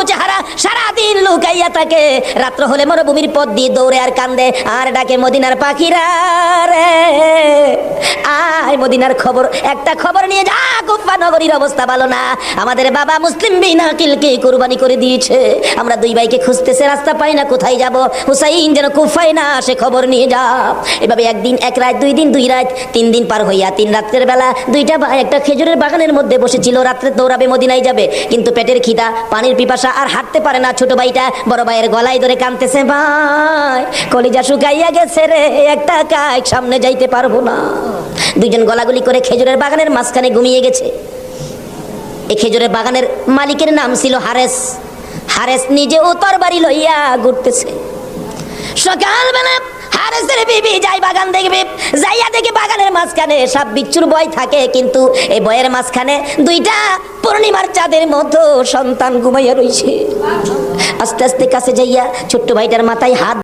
চেহারা সারাদিন লুকাইয়া থাকে, রাত্র হলে মরুভূমির পথ দিয়ে দৌড়ে আর কান্দে আর ডাকে মদিনার পাখিরা রে আয় মদিনার খবর, একটা খবর নিয়ে যা, কুফা নগরীর অবস্থা ভালো না, আমাদের বাবা মুসলিম বিন আকিলকে কুরবানি করে দিয়েছে, আমরা দুই ভাইকে খুঁজতেছে, রাস্তা পাই না, কোথায় যাব, হুসাইন যেন কুফায় না আসে, খবর নিয়ে যা। এভাবে একদিন এক রাত, দুই দিন দুই রাত, 3 দিন পার হইয়া 3 রাত্রের বেলা দুইটা ভাই একটা খেজুরের বাগানের মধ্যে বসেছিল, রাত্রে দৌড়াবে মদিনায় যাবে, কিন্তু পেটের খিদা, পানির পিপাসা, আর হাঁটতে পারে না। ছোট ভাইটা বড় ভাইয়ের গলায় ধরে কাঁদতেছে, ভাই কলিজা শুকাইয়া গেছে রে, একটা কাজ সামনে যাইতে পারবো না। দুইজন গলাগুলি করে খেজুরের বাগানের মাঝখানে ঘুমিয়ে গেছে। এই খেজুরের বাগানের মালিকের নাম ছিল হারেস। হারেস নিজে উত্তর বাড়ি লইয়া ঘুরতেছে। সকালবেলা হারেসের বিবি যাই বাগান দেখবে, যাইয়া দেখে বাগানের মাঝখানে সাপ বিচ্ছুর ভয় থাকে, কিন্তু এই ভয়ের মাঝখানে দুইটা পূর্ণিমার চাঁদের মতো সন্তান ঘুমাইয়া রইছে। আস্তে আস্তে কাছে যাইয়া ছোট্ট ভাইটার মাথায় হাত